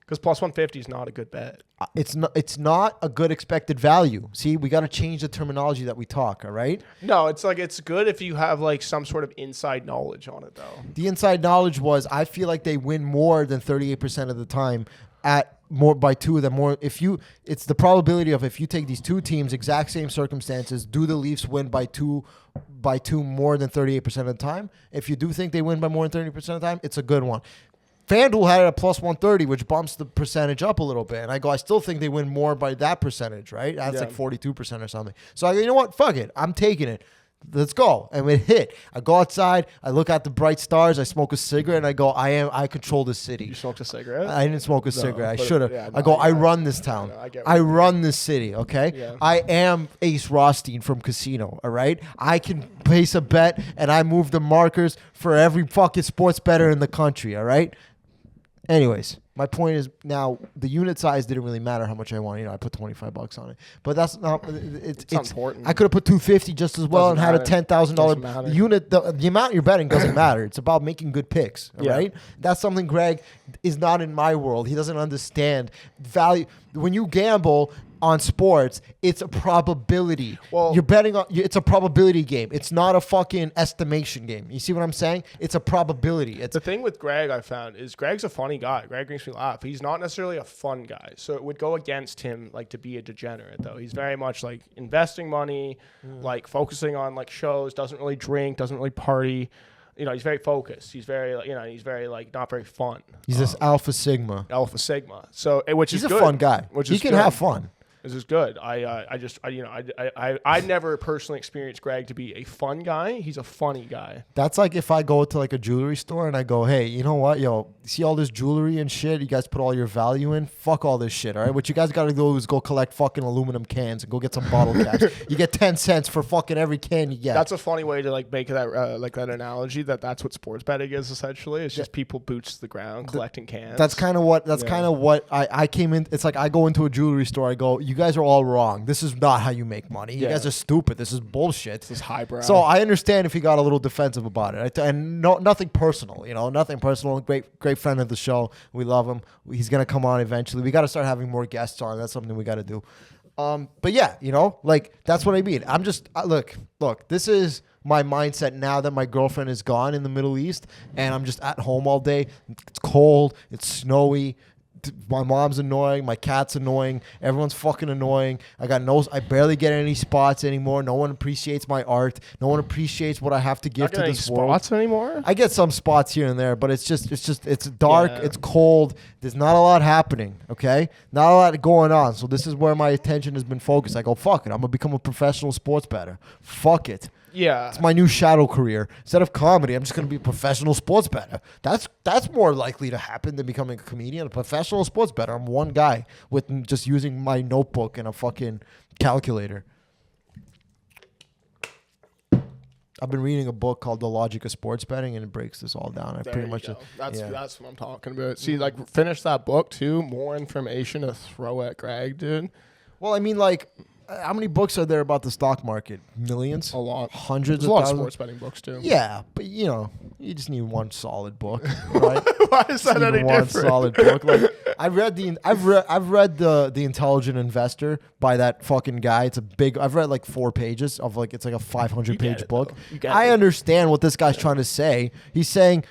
Because +150 is not a good bet. It's not a good expected value. See, we got to change the terminology that we talk, all right? No, it's like it's good if you have like some sort of inside knowledge on it, though. The inside knowledge was I feel like they win more than 38% of the time at more by 2 of them more. It's the probability of if you take these 2 teams, exact same circumstances, do the Leafs win by 2 more than 38% of the time? If you do think they win by more than 30% of the time, it's a good one. FanDuel had it at +130, which bumps the percentage up a little bit. And I go, I still think they win more by that percentage, right? That's like 42% or something. So I go, you know what? Fuck it. I'm taking it. Let's go. And it hit. I go outside. I look at the bright stars. I smoke a cigarette, and I go, I control this city. You smoked a cigarette? I didn't smoke a cigarette. I should have. Yeah, no, I go, I run this town. I run this city, okay? Yeah. I am Ace Rothstein from Casino, all right? I can place a bet, and I move the markers for every fucking sports bettor in the country, all right? Anyways, my point is now the unit size didn't really matter how much I wanted. I put $25 on it, but that's not. It's important. I could have put $250 just as well and had a $10,000 unit. The amount you're betting doesn't matter. It's about making good picks. Right? That's something Greg is not in my world. He doesn't understand value. When you gamble, on sports, it's a probability. Well, You're betting on. It's a probability game. It's not a fucking estimation game. You see what I'm saying? It's a probability. It's the thing with Greg I found is Greg's a funny guy. Greg makes me laugh. He's not necessarily a fun guy, so it would go against him like to be a degenerate though. He's very much like investing money, like focusing on like shows. Doesn't really drink. Doesn't really party. You know, he's very focused. He's very, you know, he's very like not very fun. He's this Alpha Sigma. Alpha Sigma. So, which He's is a good. fun guy. Which he is can good. have fun. This is good. I never personally experienced Greg to be a fun guy. He's a funny guy. That's like if I go to like a jewelry store and I go, hey, you know what, yo, see all this jewelry and shit you guys put all your value in? Fuck all this shit, all right? What you guys got to do is go collect fucking aluminum cans and go get some bottle caps. You get 10 cents for fucking every can you get. That's a funny way to like make that like that analogy that's what sports betting is essentially. It's just people boots to the ground collecting cans. That's kind of what I came in. It's like I go into a jewelry store. I go, you guys are all wrong. This is not how you make money. You guys are stupid. This is bullshit. This is highbrow. So I understand if he got a little defensive about it, and nothing personal. You know, nothing personal. Great friend of the show. We love him. He's gonna come on eventually. We got to start having more guests on. That's something we got to do. But yeah, you know, like that's what I mean. I'm just look. This is my mindset now that my girlfriend is gone in the Middle East, and I'm just at home all day. It's cold. It's snowy. My mom's annoying. My cat's annoying. Everyone's fucking annoying. I barely get any spots anymore. No one appreciates my art. No one appreciates what I have to give to this world. Spots anymore? I get some spots here and there, but it's dark. Yeah. It's cold. There's not a lot happening. Okay, not a lot going on. So this is where my attention has been focused. I go, fuck it. I'm gonna become a professional sports bettor. Fuck it. Yeah, it's my new shadow career. Instead of comedy, I'm just going to be a professional sports bettor. That's more likely to happen than becoming a comedian. A professional sports bettor. I'm one guy with just using my notebook and a fucking calculator. I've been reading a book called The Logic of Sports Betting, and it breaks this all down. That's what I'm talking about. See, like, finish that book too. More information to throw at Greg, dude. Well, I mean, like, how many books are there about the stock market? Millions? A lot. Hundreds There's of a lot thousands? of sports betting books too. Yeah, but you know, you just need one solid book, right? Why is that any one different? solid book. Like I've read the Intelligent Investor by that fucking guy. It's a big. I've read like 4 pages of like it's like a 500-page book. I understand what this guy's trying to say. He's saying,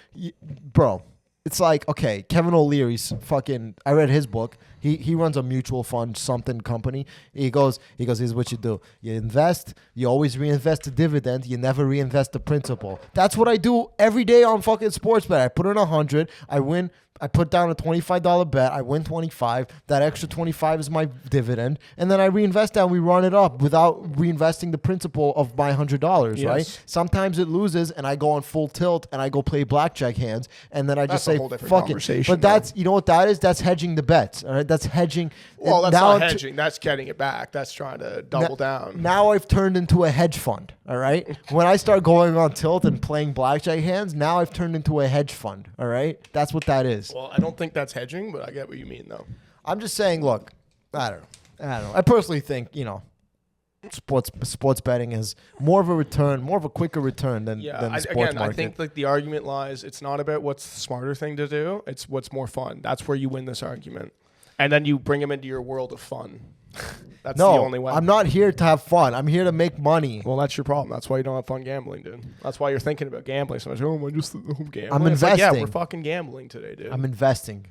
bro, it's like, okay, Kevin O'Leary's fucking. I read his book. He runs a mutual fund something company. He goes, here's what you do. You invest, you always reinvest the dividend, you never reinvest the principal. That's what I do every day on fucking sports bet. I put in 100, I win. I put down a $25 bet. I win 25. That extra 25 is my dividend. And then I reinvest that and we run it up without reinvesting the principal of my $100, right? Sometimes it loses and I go on full tilt and I go play blackjack hands. And then I just say, fuck it. But that's, you know what that is? That's hedging the bets. All right. That's hedging. Well, that's not hedging. That's getting it back. That's trying to double down. Now I've turned into a hedge fund. All right. When I start going on tilt and playing blackjack hands, now I've turned into a hedge fund. All right. That's what that is. Well, I don't think that's hedging, but I get what you mean, though. I'm just saying, look, I don't know. I personally think, sports betting is more of a return, more of a quicker return than the sports market. I think like the argument lies, it's not about what's the smarter thing to do. It's what's more fun. That's where you win this argument. And then you bring them into your world of fun. That's the only way. I'm not here to have fun. I'm here to make money. Well, that's your problem. That's why you don't have fun gambling, dude. That's why you're thinking about gambling so much. Oh, am I just gambling? I'm investing. Like, yeah, we're fucking gambling today, dude. I'm investing.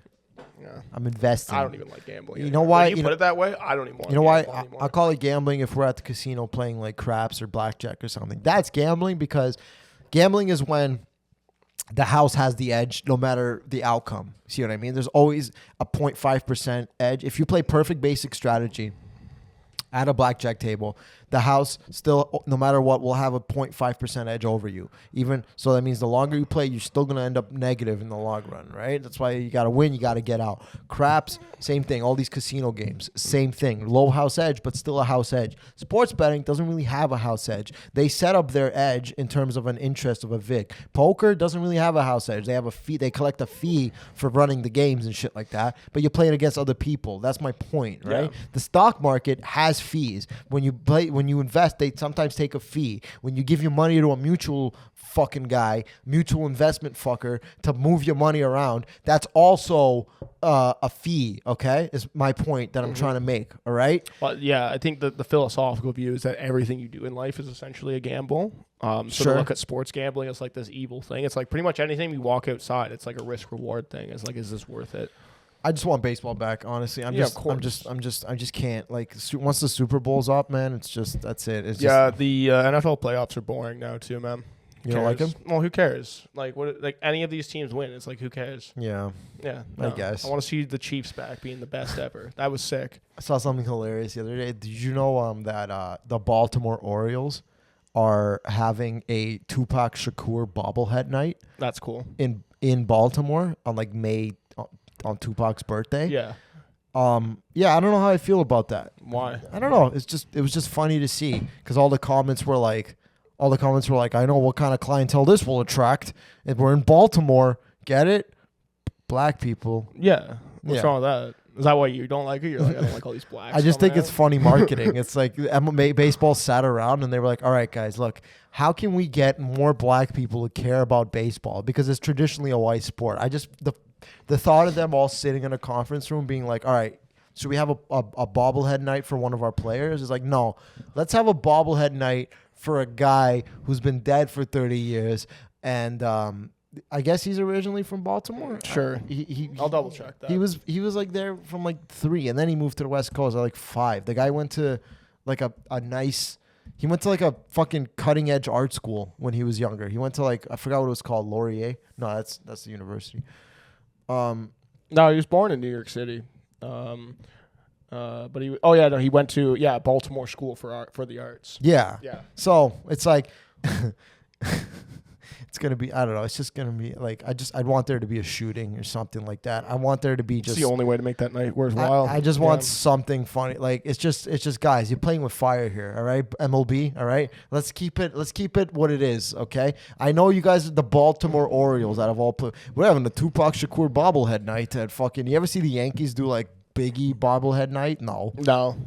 Yeah. I'm investing. I don't even like gambling. You know why? When you put it that way, I don't even want to. You know why? I call it gambling if we're at the casino playing like craps or blackjack or something. That's gambling because gambling is when the house has the edge no matter the outcome. See what I mean? There's always a 0.5% edge. If you play perfect basic strategy at a blackjack table, the house still, no matter what, will have a 0.5% edge over you. Even so, that means the longer you play, you're still going to end up negative in the long run, right? That's why you got to win. You got to get out. Craps, same thing. All these casino games, same thing. Low house edge, but still a house edge. Sports betting doesn't really have a house edge. They set up their edge in terms of an interest of a VIC. Poker doesn't really have a house edge. They have a fee. They collect a fee for running the games and shit like that. But you're playing against other people. That's my point, right? Yeah. The stock market has fees. When you invest, they sometimes take a fee. When you give your money to a mutual fucking guy, mutual investment fucker to move your money around, that's also a fee. Okay, is my point that I'm trying to make. All right. Well, yeah, I think the philosophical view is that everything you do in life is essentially a gamble. So Sure. to look at sports gambling as like this evil thing, it's like pretty much anything you walk outside, it's like a risk reward thing. It's like, is this worth it? I just want baseball back. Honestly, Yeah, of course. I just can't. Like, once the Super Bowl's up, man, it's just that's it. It's Yeah, just, the NFL playoffs are boring now too, man. you don't like them? Well, who cares? Like what? Like any of these teams win, it's like who cares? Yeah, Yeah, I guess. I want to see the Chiefs back being the best ever. That was sick. I saw something hilarious the other day. Did you know that the Baltimore Orioles are having a Tupac Shakur bobblehead night That's cool. in Baltimore on like May on Tupac's birthday? Yeah. Yeah, I don't know how I feel about that. Why? I don't know. It was just funny to see because all the comments were like, I know what kind of clientele this will attract. And we're in Baltimore. Get it? Black people. Yeah. What's Yeah. wrong with that? Is that why you don't like it? You're like, I don't like all these blacks. I just think coming it's out? funny marketing. It's like MMA baseball sat around and they were like, all right, guys, look, how can we get more black people to care about baseball? Because it's traditionally a white sport. The thought of them all sitting in a conference room being like, all right, should we have a bobblehead night for one of our players? It's like, no, let's have a bobblehead night for a guy who's been dead for 30 years. And I guess he's originally from Baltimore. Sure. I'll double check that. He was like there from like 3, and then he moved to the West Coast at like 5. The guy went to like he went to like a fucking cutting edge art school when he was younger. He went to like, I forgot what it was called, Laurier. No, that's the university. No, he was born in New York City. But he went to Baltimore School for the Arts. Yeah. Yeah. So it's like it's gonna be, I don't know, it's just gonna be like, I'd want there to be a shooting or something like that. I want there to be It's just the only way to make that night worthwhile. I just want something funny. Like it's just guys, you're playing with fire here, all right? MLB, all right? Let's keep it what it is, okay? I know you guys are the Baltimore Orioles out of all we're having the Tupac Shakur bobblehead night at fucking, you ever see the Yankees do like Biggie bobblehead night? No.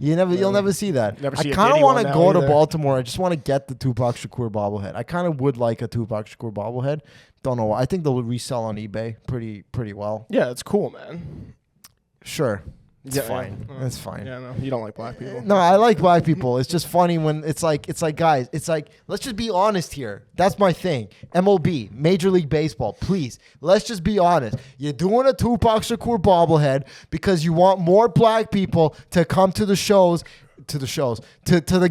You'll never see that. Never see I a kind of Diddy want to one go now to either. Baltimore. I just want to get the Tupac Shakur bobblehead. I kind of would like a Tupac Shakur bobblehead. Don't know why. I think they'll resell on eBay pretty well. Yeah, it's cool, man. Sure. It's Yeah, fine. yeah. It's fine. Yeah, no, you don't like black people. No, I like black people. It's just funny when it's like guys, it's like, let's just be honest here. That's my thing. MLB, Major League Baseball, please. Let's just be honest. You're doing a Tupac Shakur bobblehead because you want more black people to come to the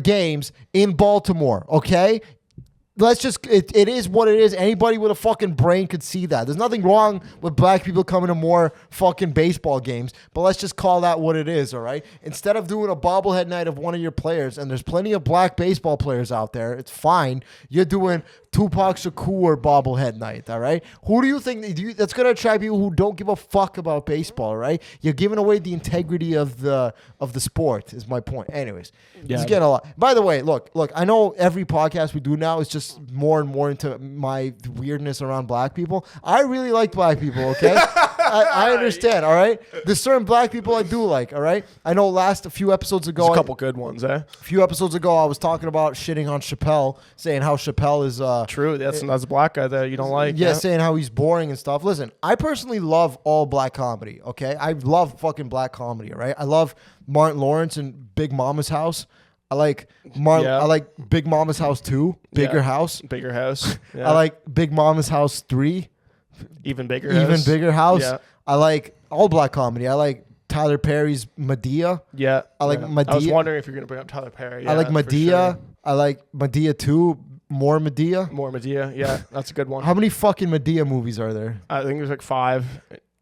games in Baltimore, okay? Let's just, it is what it is. Anybody with a fucking brain could see that. There's nothing wrong with black people coming to more fucking baseball games, but let's just call that what it is, all right? Instead of doing a bobblehead night of one of your players, and there's plenty of black baseball players out there, it's fine. You're doing Tupac Shakur bobblehead night, all right? Who do you think that's going to attract people who don't give a fuck about baseball, right? You're giving away the integrity of the sport, is my point. Anyways, it's getting a lot. By the way, look, I know every podcast we do now is just more and more into my weirdness around black people. I really like black people, okay? I understand, all right? There's certain black people I do like, all right? I know a few episodes ago, There's a couple good ones, eh? a few episodes ago, I was talking about shitting on Chappelle, saying how Chappelle is True. That's a black guy that you don't like. yeah, saying how he's boring and stuff. Listen, I personally love all black comedy, okay? I love fucking black comedy, all right? I love Martin Lawrence and Big Mama's House. I like I like Big Mama's House 2, Bigger House. Bigger House. Yeah. I like Big Mama's House 3, Even Bigger Even House. Bigger House. Yeah. I like all black comedy. I like Tyler Perry's Medea. Yeah. I like Medea. I was wondering if you're going to bring up Tyler Perry. I like for Medea. sure. I like Medea 2, more Medea. More Medea. Yeah, that's a good one. How many fucking Medea movies are there? I think there's like 5.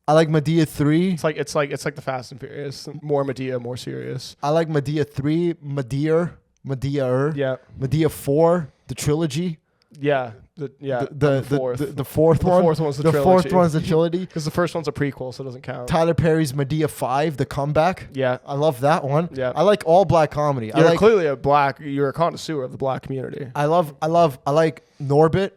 I like Medea 3. It's like the Fast and Furious. More Medea, more serious. I like Medea 3, Medea, Yeah. Medea 4, the trilogy. Yeah. The fourth. The fourth one. fourth one's the The fourth trilogy. one's the trilogy. Because the first one's a prequel, so it doesn't count. Tyler Perry's Medea 5, the comeback. Yeah. I love that one. Yeah. I like all black comedy. You're clearly you're a connoisseur of the black community. I like Norbit.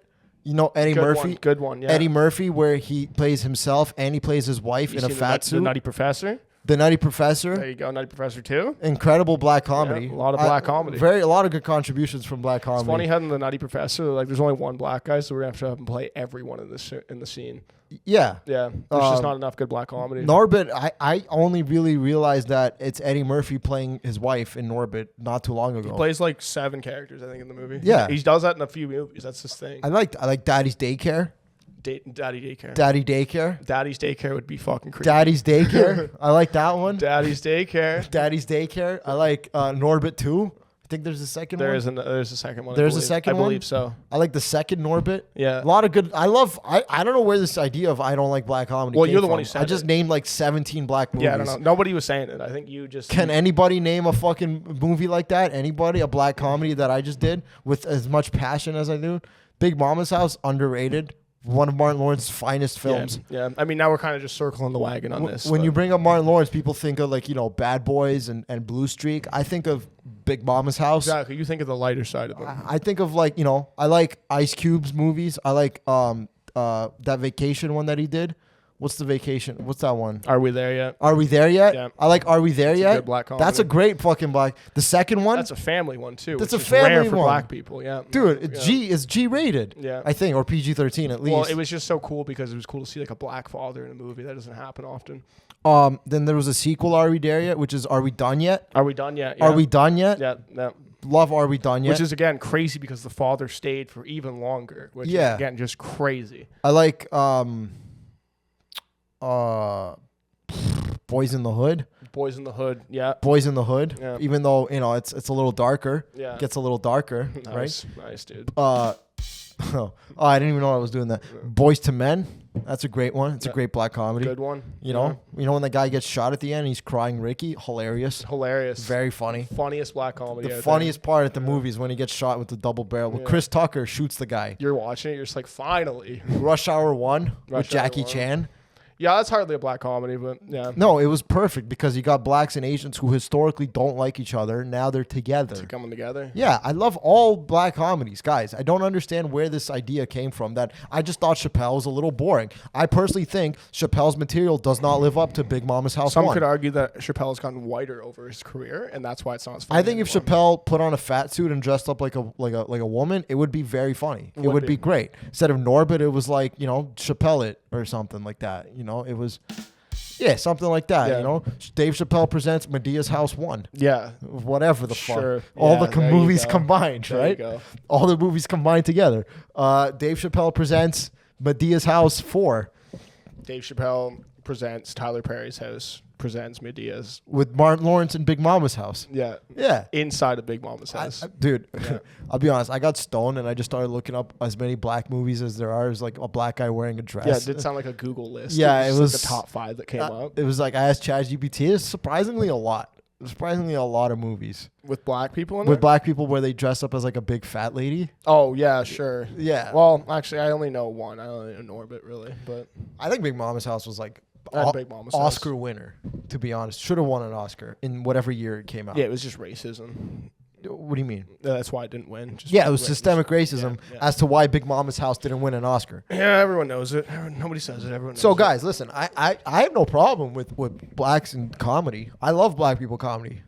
You know Eddie Murphy. Good one, yeah. Eddie Murphy, where he plays himself and he plays his wife You in a seen fat the suit. Nutty Professor? The Nutty Professor. There you go, Nutty Professor 2. Incredible black comedy. Yeah, a lot of black comedy. A lot of good contributions from black comedy. It's funny how in the Nutty Professor, like, there's only one black guy, so we're gonna have to have him play everyone in the scene. Yeah. Yeah, there's just not enough good black comedy. Norbit, I only really realized that it's Eddie Murphy playing his wife in Norbit not too long ago. He plays like 7 characters, I think, in the movie. Yeah. He does that in a few movies. That's his thing. I like Daddy's Daycare. Daddy Daycare. Daddy Daycare. Daddy's Daycare would be fucking crazy. Daddy's Daycare. I like that one. Daddy's Daycare. Daddy's Daycare. I like Norbit 2. I think there's a second one. There's a second one. There's a second one? I believe so. I like the second Norbit. Yeah. A lot of good. I don't know where this idea of I don't like black comedy Well, came you're the from. one who said I just it. named like 17 black movies. Yeah, I don't know. Nobody was saying it. I think you just... Can anybody name a fucking movie like that? Anybody? A black comedy that I just did with as much passion as I do? Big Mama's House, underrated. One of Martin Lawrence's finest films. Yeah. I mean, now we're kind of just circling the wagon on this. When you bring up Martin Lawrence, people think of like, Bad Boys and Blue Streak. I think of Big Mama's House. Exactly. You think of the lighter side of them. I think of like, I like Ice Cube's movies. I like that Vacation one that he did. What's the Vacation? What's that one? Are We There Yet? Are We There Yet? Yeah. I like Are We There It's a Yet? good black comedy. That's a great fucking black. The second one? That's a family one, too. That's which a is family rare for one. black people, yeah. Dude, it's G-rated. Yeah. I think, or PG-13 at least. Well, it was just so cool because it was cool to see like a black father in a movie. That doesn't happen often. Then there was a sequel, Are We There Yet? Which is Are We Done Yet? Are We Done Yet? Are We Done Yet? Yeah. Love Are We Done Yet? Which is, again, crazy because the father stayed for even longer. Which is, again, just crazy. I like Boys in the Hood. Boys in the Hood, yeah. Boys in the Hood. Yeah. Even though, it's a little darker. Yeah. Gets a little darker, right? Nice, dude. I didn't even know I was doing that. Boys to Men. That's a great one. It's a great black comedy. Good one. You know when the guy gets shot at the end, he's crying Ricky. Hilarious. Very funny. Funniest black comedy. The funniest part at the movie is when he gets shot with the double barrel. Well, Chris Tucker shoots the guy. You're watching it. You're just like, finally. Rush Hour 1 with Hour Jackie 1. Chan. Yeah, that's hardly a black comedy, but yeah. No, it was perfect because you got blacks and Asians who historically don't like each other. Now they're together. They're coming together. Yeah, I love all black comedies. Guys, I don't understand where this idea came from that I just thought Chappelle was a little boring. I personally think Chappelle's material does not live up to Big Mama's House Some 1. could argue that Chappelle's gotten whiter over his career, and that's why it's not as funny I think if anymore. Chappelle put on a fat suit and dressed up like a woman, it would be very funny. It Would would be. be great. Instead of Norbit, it was like, Chappelle it or something like that. It was... Yeah, something like that, Yeah. Dave Chappelle presents Medea's House 1. Yeah. Whatever the Sure. fuck. All Yeah, the there you movies go. combined, There you right? go. All the movies combined together. Dave Chappelle presents Medea's House 4 Dave Chappelle presents Tyler Perry's House, presents Medea's. with Martin Lawrence and Big Mama's House. Yeah. Yeah. Inside of Big Mama's house. Dude, I'll be honest. I got stoned and I just started looking up as many black movies as there are. As like a black guy wearing a dress. Yeah, it did sound like a Google list. Yeah, it just was like the top 5 that came up. It was like I asked ChatGPT. It's surprisingly a lot. Surprisingly a lot of movies With black people in with there? black people where they dress up as like a big fat lady. Oh, yeah, sure. Yeah. Well, actually, I only know one. I only know Norbit, really. But I think Big Mama's House was like Big Mama's House. Oscar winner, to be honest. Should have won an Oscar in whatever year it came out. Yeah, it was just racism. What do you mean? That's why it didn't win. Just Yeah, it was racism. systemic racism Yeah. as to why Big Mama's House didn't win an Oscar. Yeah, everyone knows it. Nobody says it. Everyone knows So, it. guys, listen, I have no problem with blacks in comedy. I love black people comedy.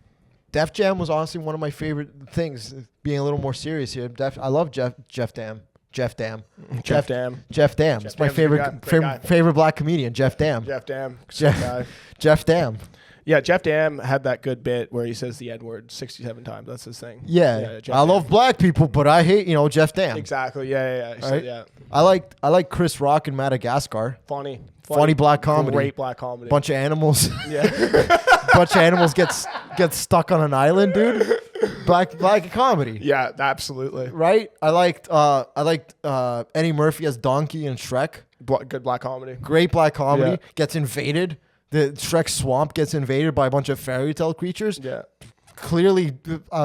Def Jam was honestly one of my favorite things, being a little more serious here. I love Jeff Dam. Jeff Dam. Jeff Dam. It's Jeff my Dam's a favorite great guy. favorite black comedian, Jeff Dam. Jeff Dam. Jeff- Guy. Jeff Dam. Yeah, Jeff Dam had that good bit where he says the N word 67 times. That's his thing. Yeah, Jeff I Dam. love black people, but I hate Jeff Dam. Exactly. Yeah. He said, Right? yeah. I like Chris Rock in Madagascar. Funny Black comedy. Great black comedy. Bunch of animals. Yeah. Bunch of animals get stuck on an island, dude. Black comedy. Yeah, absolutely. Right? I liked Eddie Murphy as Donkey in Shrek. Good black comedy. Great black comedy. Yeah. Gets invaded. The Shrek swamp gets invaded by a bunch of fairy tale creatures. Yeah. Clearly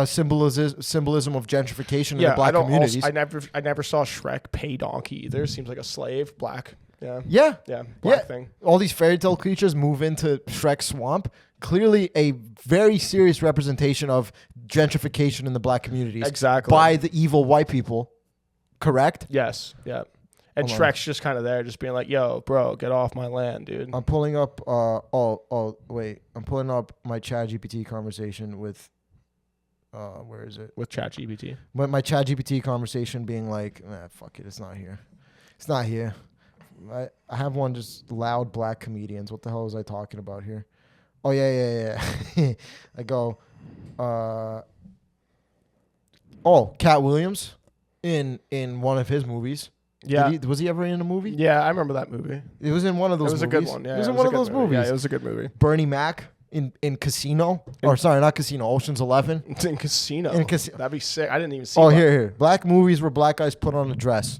symbolism of gentrification in the black communities. I never saw Shrek pay donkey either. Seems like a slave. Black. Yeah. Yeah. Yeah. Black thing. All these fairy tale creatures move into Shrek swamp. Clearly a very serious representation of gentrification in the black communities. Exactly. By the evil white people. Correct? Yes. Yeah. And Hold on. Shrek's just kind of there, just being like, "Yo, bro, get off my land, dude." I'm pulling up. Wait. I'm pulling up my ChatGPT conversation with. Where is it? With ChatGPT. My ChatGPT conversation being like, fuck it, it's not here. It's not here. I have one just loud black comedians. What the hell was I talking about here? Oh yeah. I go. Cat Williams in one of his movies. Yeah. Was he ever in a movie? Yeah, I remember that movie. It was in one of those movies. It was a good one. Yeah, it was in one of those movies. Yeah, it was a good movie. Bernie Mac in Casino. Or sorry, not Casino. Ocean's 11. It's in Casino. That'd be sick. I didn't even see that. Here. Black movies where black guys put on a dress.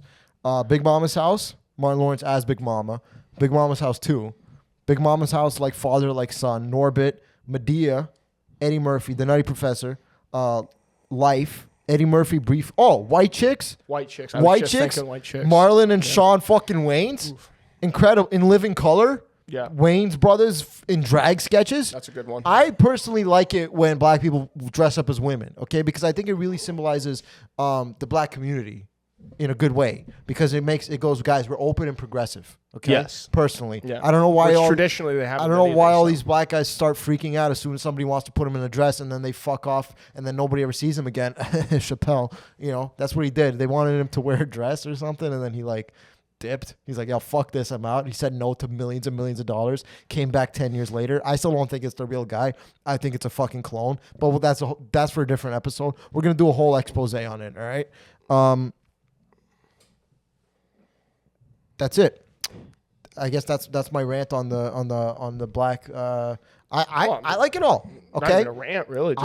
Big Mama's House. Martin Lawrence as Big Mama. Big Mama's House 2. Big Mama's House like father like son. Norbit. Medea. Eddie Murphy. The Nutty Professor. Life. Eddie Murphy brief. White Chicks. White Chicks. White Chicks. Marlon and Sean fucking Wayans. Oof. Incredible. In Living Color. Yeah. Wayne's brothers in drag sketches. That's a good one. I personally like it when black people dress up as women, okay? Because I think it really symbolizes the black community in a good way. Because it goes, guys, we're open and progressive. Okay. Yes. Personally. Yeah. I don't know why traditionally they haven't. I don't know why all these black guys start freaking out as soon as somebody wants to put them in a dress and then they fuck off and then nobody ever sees him again. Chappelle, that's what he did. They wanted him to wear a dress or something and then he dipped. He's like, "Yo, fuck this, I'm out." He said no to millions and millions of dollars. Came back 10 years later. I still don't think it's the real guy. I think it's a fucking clone. But that's for a different episode. We're gonna do a whole expose on it. All right. That's it. I guess that's my rant on the black. I like it all. Okay. Not even a rant, really.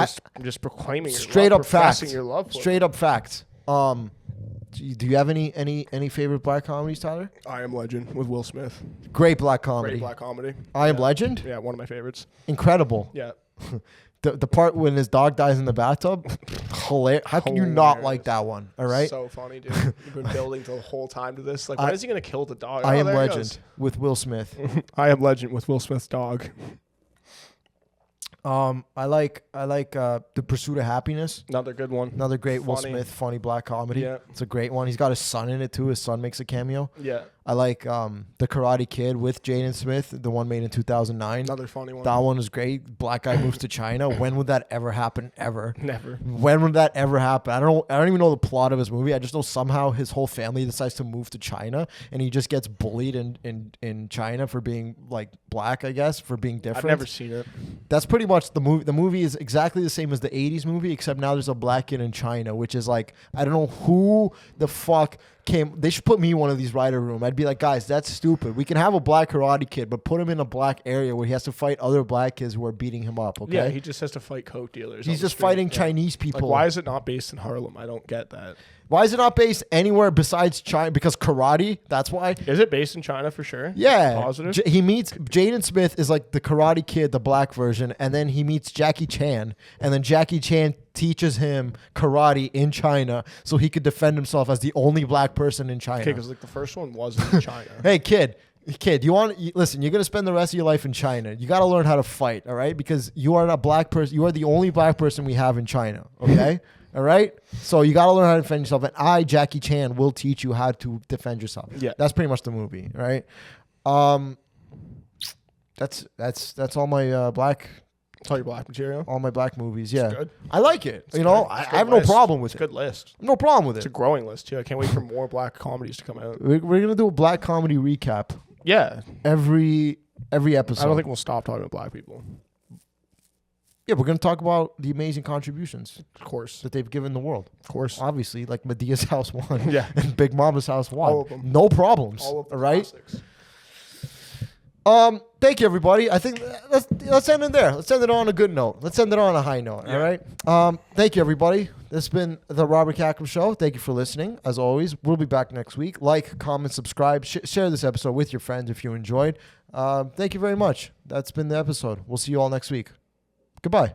Just proclaiming straight your up facts. Your love for straight up facts. Do you have any favorite black comedies, Tyler? I Am Legend with Will Smith. Great black comedy. Great black comedy. I Am Legend? Yeah, one of my favorites. Incredible. Yeah. The part when his dog dies in the bathtub, hilarious. How can you not like that one? All right. So funny, dude. You've been building the whole time to this. Like, when is he gonna kill the dog? I Am Legend with Will Smith. I Am Legend with Will Smith's dog. I like The Pursuit of Happiness. Another good one. Another great Will Smith funny black comedy. Yeah. It's a great one. He's got his son in it too. His son makes a cameo. Yeah. I like The Karate Kid with Jaden Smith, the one made in 2009. Another funny one. That one was great. Black guy moves to China. When would that ever happen? Ever. Never. When would that ever happen? I don't even know the plot of his movie. I just know somehow his whole family decides to move to China and he just gets bullied in China for being like black, I guess, for being different. I've never seen it. That's pretty much the movie. The movie is exactly the same as the 80s movie, except now there's a black kid in China, which is like, I don't know who the fuck they should put me in one of these writer room. I'd be like, guys, that's stupid. We can have a black karate kid, but put him in a black area where he has to fight other black kids who are beating him up. Okay. Yeah, he just has to fight coke dealers. He's just fighting Chinese people. Like, why is it not based in Harlem? I don't get that. Why is it not based anywhere besides China? Because karate, that's why. Is it based in China for sure? Yeah. Positive? He meets, Jaden Smith is like the Karate Kid, the black version, and then he meets Jackie Chan, and then Jackie Chan teaches him karate in China so he could defend himself as the only black person in China. Okay, because like the first one wasn't in China. Hey, kid, listen, you're going to spend the rest of your life in China. You got to learn how to fight, all right? Because you are a black person. You are the only black person we have in China, okay? All right? So you got to learn how to defend yourself. And Jackie Chan, will teach you how to defend yourself. Yeah. That's pretty much the movie, right? That's all my black... That's all your black material? All my black movies, yeah. Good. I like it. I have no problem with it. Good list. No problem with it. It's a growing list, too. I can't wait for more black comedies to come out. We're going to do a black comedy recap. Yeah. Every episode. I don't think we'll stop talking about black people. Yeah, we're going to talk about the amazing contributions. Of course. That they've given the world. Of course. Obviously, like Medea's House 1. Yeah. And Big Mama's House 1. All of them. No problems. All of the right? classics. Thank you, everybody. I think let's end it there. Let's end it on a good note. Let's end it on a high note. Yeah. All right. Thank you, everybody. This has been the Robert Khakham Show. Thank you for listening. As always, we'll be back next week. Like, comment, subscribe, share this episode with your friends if you enjoyed. Thank you very much. That's been the episode. We'll see you all next week. Goodbye.